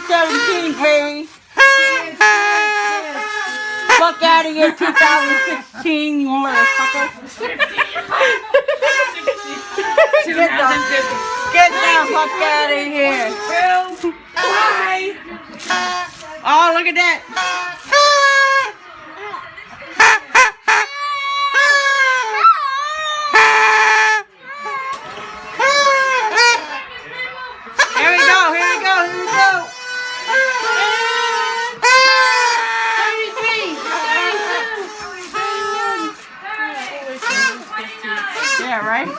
2017, baby. Fuck out of here, 2016, you motherfucker. Get the fuck out of here. Bye. Oh, look at that. Here we go, here we go, here we go. 33, 32, yeah, right?